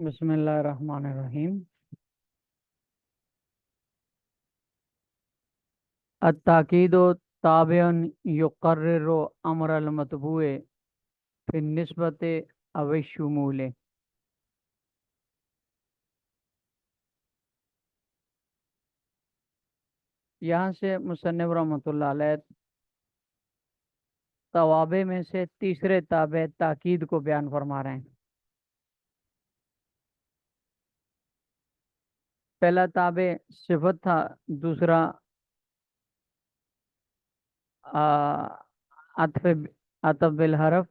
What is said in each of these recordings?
بسم اللہ الرحمن الرحیم۔ التاکید تابع یقرر امر المطبوع فی النسبت او الشمول۔ یہاں سے مصنف رحمۃ اللہ علیہ توابع میں سے تیسرے تابع تاکید کو بیان فرما رہے ہیں۔ پہلا تابع صفت تھا، دوسرا عطف عطف بالحرف،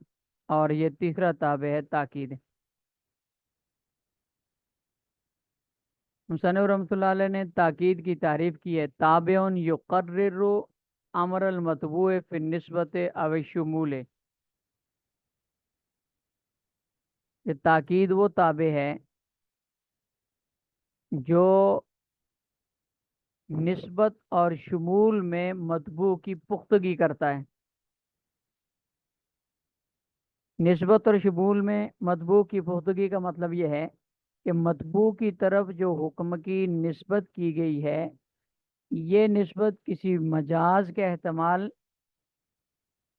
اور یہ تیسرا تابع ہے تاکید۔ مصنف رحمۃ اللہ علیہ نے تاکید کی تعریف کی ہے، تابع یقرر امر المطبوع فی النسبت او الشمول۔ یہ تاکید وہ تابع ہے جو نسبت اور شمول میں مطبوع کی پختگی کرتا ہے۔ نسبت اور شمول میں مطبوع کی پختگی کا مطلب یہ ہے کہ مطبوع کی طرف جو حکم کی نسبت کی گئی ہے، یہ نسبت کسی مجاز کے احتمال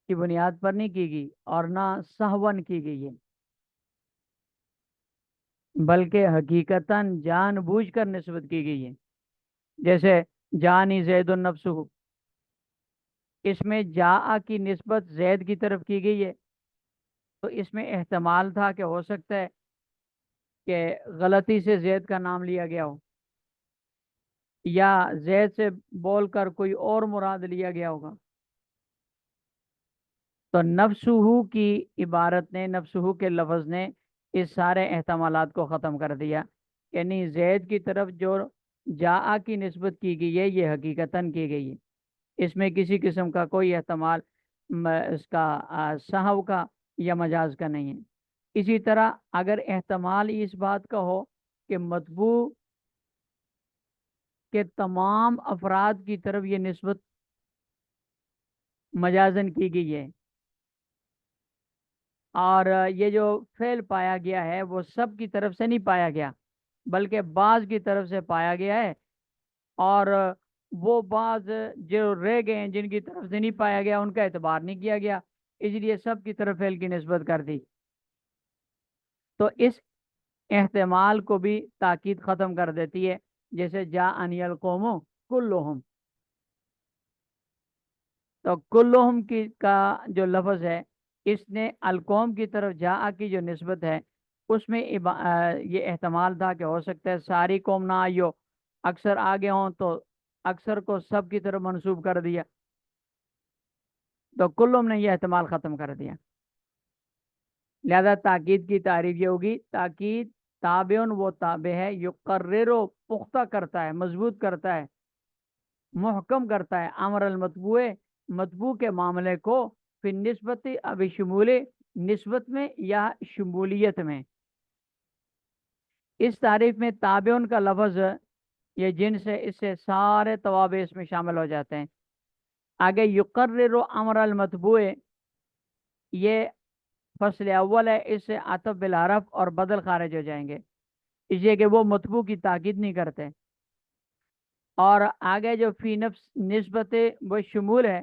کی بنیاد پر نہیں کی گئی اور نہ سہون کی گئی ہے، بلکہ حقیقتاً جان بوجھ کر نسبت کی گئی ہے۔ جیسے جانی زید النفس، اس میں جاء کی نسبت زید کی طرف کی گئی ہے، تو اس میں احتمال تھا کہ ہو سکتا ہے کہ غلطی سے زید کا نام لیا گیا ہو، یا زید سے بول کر کوئی اور مراد لیا گیا ہوگا۔ تو نفسہ کی عبارت نے، نفسہ کے لفظ نے اس سارے احتمالات کو ختم کر دیا، یعنی زید کی طرف جو جاء کی نسبت کی گئی ہے یہ حقیقتاً کی گئی ہے، اس میں کسی قسم کا کوئی احتمال اس کا سہو کا یا مجاز کا نہیں ہے۔ اسی طرح اگر احتمال اس بات کا ہو کہ مطبوع کے تمام افراد کی طرف یہ نسبت مجازن کی گئی ہے، اور یہ جو فعل پایا گیا ہے وہ سب کی طرف سے نہیں پایا گیا بلکہ بعض کی طرف سے پایا گیا ہے، اور وہ بعض جو رہ گئے ہیں جن کی طرف سے نہیں پایا گیا ان کا اعتبار نہیں کیا گیا، اس لیے سب کی طرف فعل کی نسبت کر دی، تو اس احتمال کو بھی تاکید ختم کر دیتی ہے۔ جیسے جاءنی القوم کلہم، تو کلہم کی کا جو لفظ ہے اس نے القوم کی طرف جاء کی جو نسبت ہے اس میں یہ احتمال تھا کہ ہو سکتا ہے ساری قوم نہ آئی ہو، اکثر آگے ہوں تو اکثر کو سب کی طرف منسوب کر دیا، تو کلہم نے یہ احتمال ختم کر دیا۔ لہذا تاکید کی تعریف یہ ہوگی، تاکید تابع وہ تابع ہے یقرر و پختہ کرتا ہے، مضبوط کرتا ہے، محکم کرتا ہے امر المطبوع، مطبوع کے معاملے کو فی نسبت اب شمول، نسبت میں یا شمولیت میں۔ اس تعریف میں تابع کا لفظ یہ جنس ہے، اس سے سارے توابع اس میں شامل ہو جاتے ہیں۔ آگے یقرر امر المطبوع، یہ فصل اول ہے، اس سے عطف بالحرف اور بدل خارج ہو جائیں گے، اس لیے کہ وہ مطبوع کی تاکید نہیں کرتے۔ اور آگے جو فی نفس نسبت و شمول ہے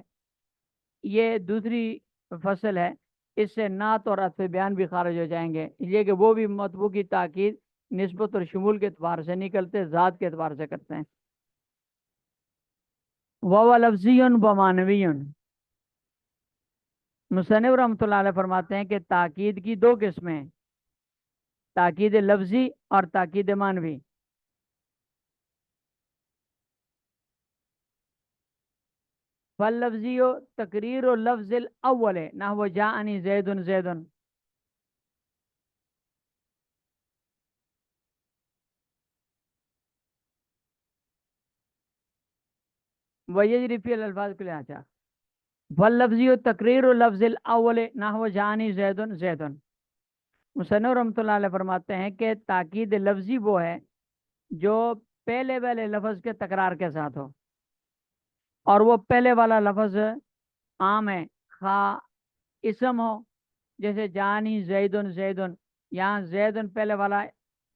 یہ دوسری فصل ہے، اس سے نعت اور عطف بیان بھی خارج ہو جائیں گے، اس لیے کہ وہ بھی مطبوع کی تاکید نسبت اور شمول کے اعتبار سے نہیں کرتے، ذات کے اعتبار سے کرتے ہیں۔ وَهُوَ لَفْظِيٌّ وَمَعْنَوِيٌّ، مصنف رحمۃ اللہ علیہ فرماتے ہیں کہ تاکید کی دو قسمیں ہیں، تاکید لفظی اور تاکید معنوی۔ فاللفظی تقریر لفظ الاول نحو جاءنی زید زید، ویجری فی الالفاظ کے لحاظ، فاللفظی تقریر لفظ الاول نحو جاءنی زید زید۔ مصنف رحمۃ اللہ علیہ فرماتے ہیں کہ تاکید لفظی وہ ہے جو پہلے والے لفظ کے تکرار کے ساتھ ہو، اور وہ پہلے والا لفظ عام ہے، خواہ اسم ہو، جیسے جانی زیدن زیدن، یہاں زیدن پہلے والا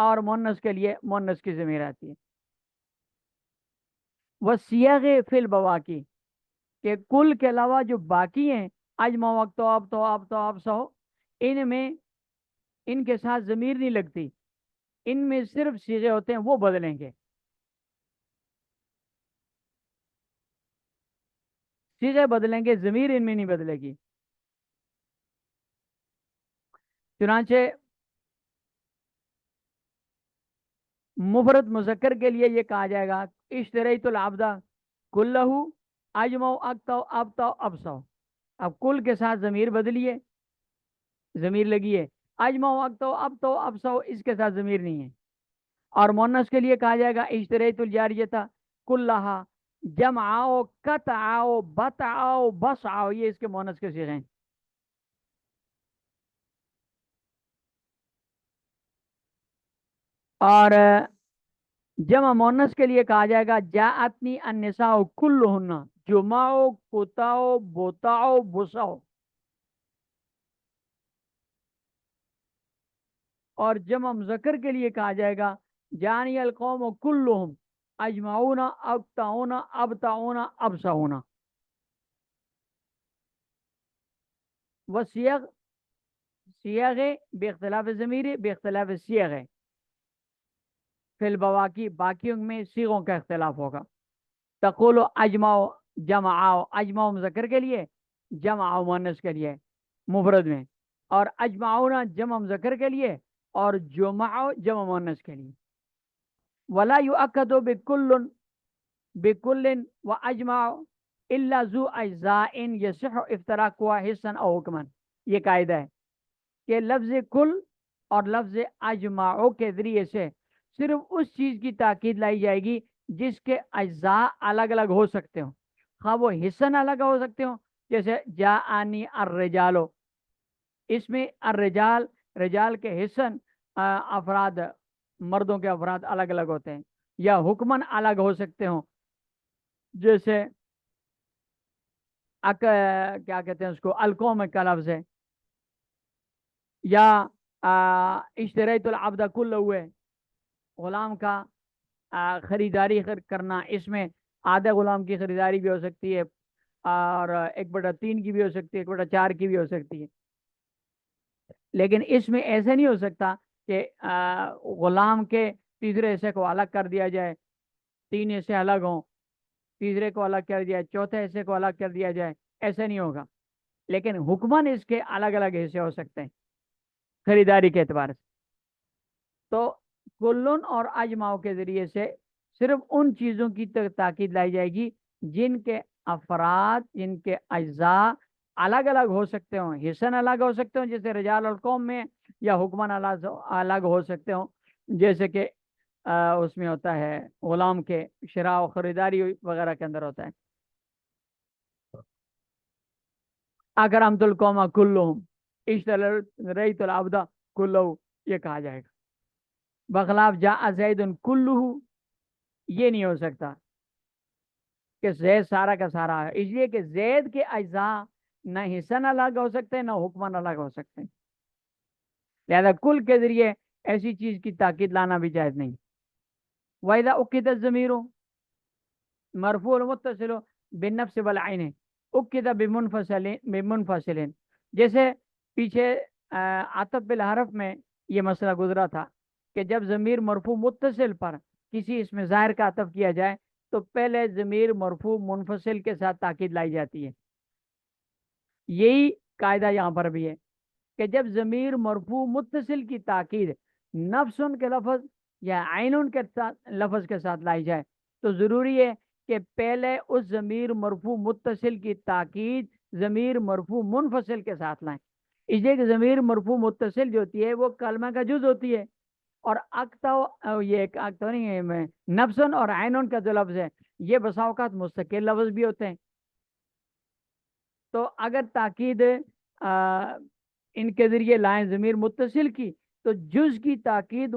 اور مونس کے لیے مونس کی ضمیر آتی ہے. وہ سیاغ فی البواقی کہ کل کے علاوہ جو باقی ہیں، اجما وقت تو اب تو اب تو اب سو، ان میں ان کے ساتھ ضمیر نہیں لگتی، ان میں صرف صیغے ہوتے ہیں وہ بدلیں گے، صیغے بدلیں گے، ضمیر ان میں نہیں بدلے گی. چنانچہ مفرد مذکر کے لیے یہ کہا جائے گا اشتریت العبد کلہ اجمع اکتو ابتو ابسو. اب کل کے ساتھ ضمیر بدلیے، ضمیر لگیے، اجمع اکتو ابتو ابسو اس کے ساتھ ضمیر نہیں ہے. اور مونس کے لیے کہا جائے گا اشتریت الجاریتا کلہا جمعاؤ قطعاؤ بتعاؤ بسعاؤ، یہ اس کے مونس کے صیغے ہیں. اور جمع مونس کے لیے کہا جائے گا جاءتنی النساء کلہن جمعو کتاؤ بوتاؤ بساؤ. اور جمع مذکر کے لیے کہا جائے گا جانی القوم کلہم اجمعون اقتعون ابتعون ابسعون. وسیغ سیغ باختلاف ضمیر باختلاف سیغ فی البواقی، باقیوں میں سیغوں کا اختلاف ہوگا. تقول اجماؤ جمعاؤ، اجماؤ مذکر کے لیے، جمعاؤ مؤنث کے لیے مفرد میں، اور اجمعون جمع مذکر کے لیے اور جمعاؤ جمع مؤنث کے لیے. ولا یؤکد بکل و اجمع الا ذو اجزاء یصح افتراقها حسا او حکما. یہ قاعدہ ہے کہ لفظ کل اور لفظ اجماع کے ذریعے سے صرف اس چیز کی تاکید لائی جائے گی جس کے اجزاء الگ الگ ہو سکتے ہوں، خواہ وہ حصن الگ ہو سکتے ہوں، جیسے جاءنی الرجالو، اس میں الرجال رجال کے حصن افراد مردوں کے افراد الگ الگ ہوتے ہیں، یا حکمن الگ ہو سکتے ہوں، جیسے کیا کہتے ہیں اس کو القوم کا لفظ ہے، یا اشتریت العبد کل ہوئے غلام کا خریداری کرنا، اس میں آدھے غلام کی خریداری بھی ہو سکتی ہے اور 1/3 کی بھی ہو سکتی ہے، 1/4 کی بھی ہو سکتی ہے. لیکن اس میں ایسے نہیں ہو سکتا کہ غلام کے تیسرے حصے کو الگ کر دیا جائے، 3 حصے الگ ہوں، تیسرے کو الگ کر دیا جائے، چوتھے حصے کو الگ کر دیا جائے، ایسے نہیں ہوگا. لیکن حکمن اس کے الگ الگ حصے ہو سکتے ہیں خریداری کے اعتبار سے. تو کلن اور اجماؤ کے ذریعے سے صرف ان چیزوں کی تاکید لائی جائے گی جن کے افراد، جن کے اجزاء الگ الگ ہو سکتے ہوں، حصن الگ ہو سکتے ہوں جیسے رجال القوم میں، یا حکمن الگ ہو سکتے ہوں جیسے کہ اس میں ہوتا ہے غلام کے شراء و خریداری وغیرہ کے اندر ہوتا ہے. اکرمت القوم کلہم اشتریت العبد کلہ، یہ کہا جائے گا. بخلاف جاء زید کلہ، یہ نہیں ہو سکتا کہ زید سارا کا سارا ہے، اس لیے کہ زید کے اجزاء نہ حصن الگ ہو سکتے ہیں نہ حکمن الگ ہو سکتے ہیں، لہذا کل کے ذریعے ایسی چیز کی تاکید لانا بھی جائز نہیں. وَإِذَا أُكِّدَ الضَّمِيرُ مرفوع متصل بالنفس والعین اکد بمنفصل. جیسے پیچھے عطف بالحرف میں یہ مسئلہ گزرا تھا کہ جب ضمیر مرفوع متصل پر کسی اس میں ظاہر کا عطف کیا جائے تو پہلے ضمیر مرفوع منفصل کے ساتھ تاکید لائی جاتی ہے. یہی قاعدہ یہاں پر بھی ہے کہ جب ضمیر مرفوع متصل کی تاکید نفس کے لفظ یا عین کے لفظ کے ساتھ لائی جائے تو ضروری ہے کہ پہلے اس ضمیر مرفوع متصل کی تاکید ضمیر مرفوع منفصل کے ساتھ لائیں. اس لیے کہ ضمیر مرفوع متصل جو ہوتی ہے وہ کلمہ کا جز ہوتی ہے، اور اکتا نہیں ہے نفسن اور عینن کا جو لفظ ہے یہ بسا اوقات مستقل لفظ بھی ہوتے ہیں. تو اگر تاکید ان کے ذریعے لائیں ضمیر متصل کی تو جز کی تاکید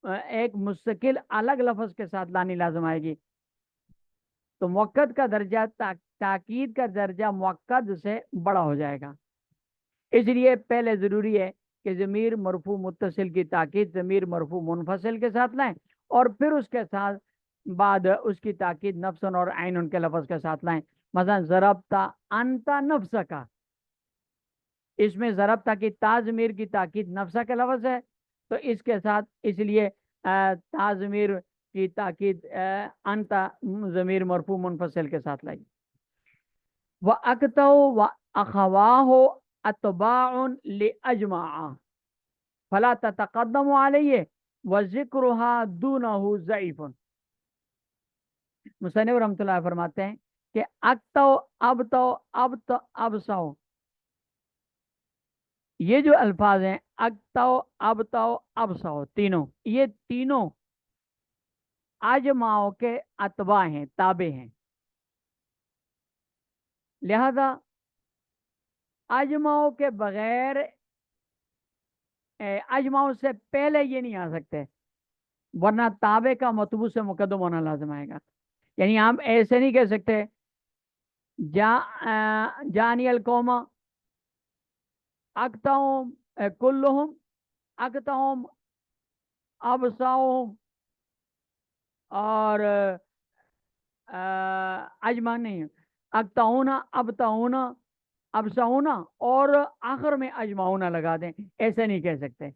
ایک مستقل الگ لفظ کے ساتھ لانی لازم آئے گی. تو موقت کا درجہ تاکید کا درجہ موقت سے بڑا ہو جائے گا. اس لیے پہلے ضروری ہے کہ ضمیر مرفوع متصل کی تاکید ضمیر مرفوع منفصل کے ساتھ لائیں، اور پھر اس کے ساتھ بعد اس کی تاکید نفسن اور عین کے لفظ کے ساتھ لائیں۔ مثلا ضربتا انتا نفس کا، اس میں ضربتا کی تا ضمیر کی تاکید نفسہ کے لفظ ہے، تو اس کے ساتھ اس لیے تا ضمیر کی تاکید انتا ضمیر مرفوع منفصل کے ساتھ لائی۔ وَأَكْتَوْ وَأَخَوَاهُ أَتْبَاعٌ لِأَجْمَعَ فَلَا تَتَقَدَّمُ عَلَيْهِ وَذِكْرُهَا دُونَهُ ضَعِيفٌ۔ مصنف رحمۃ اللہ فرماتے ہیں کہ اکتو ابتو ابتو ابسو، یہ جو الفاظ ہیں اکتو ابتو ابسو تینوں، یہ تینوں اجماؤں کے اتباع ہیں، تابع ہیں، لہذا اجماؤں کے بغیر اجماؤں سے پہلے یہ نہیں آ سکتے، ورنہ تابع کا مطبوع سے مقدم ہونا لازم آئے گا۔ یعنی ہم ایسے نہیں کہہ سکتے جانی القوم اکتہم کلہم اکتہم ابساؤہم، اور اجمع نہیں، اکتہونا ابتہونا ابسہونا اور آخر میں اجمعونا لگا دیں، ایسے نہیں کہہ سکتے،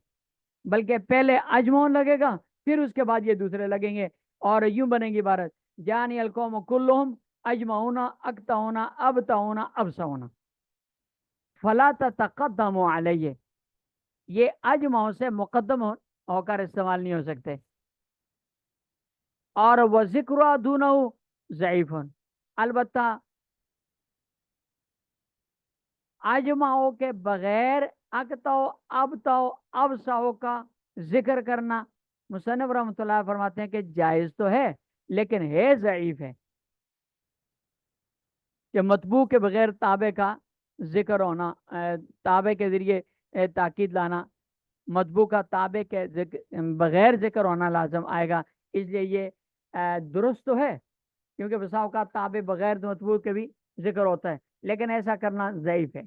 بلکہ پہلے اجمعون لگے گا، پھر اس کے بعد یہ دوسرے لگیں گے، اور یوں بنے گی عبارت جانی القوم کلہم اجمعونا اکتہونا ابتہونا ابسہونا فلا تتقدم علیہ، یہ اجمعوں سے مقدم ہو کر استعمال نہیں ہو سکتے۔ اور وہ ذکر دونہ ضعیف، البتہ اجمعوں کے بغیر اکتو ابتو ابسو کا ذکر کرنا مصنف رحمۃ اللہ فرماتے ہیں کہ جائز تو ہے لیکن ہے ضعیف ہے، کہ مطبوع کے بغیر تابع کا ذکر ہونا، تابع کے ذریعے تاکید لانا، مطبوع کا تابع کے بغیر ذکر ہونا لازم آئے گا، اس لیے یہ درست تو ہے، کیونکہ بسا اوقات تابع بغیر مطبوع کے بھی ذکر ہوتا ہے، لیکن ایسا کرنا ضعیف ہے۔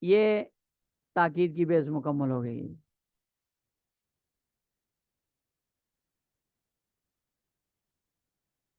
یہ تاکید کی بحث مکمل ہو گئی۔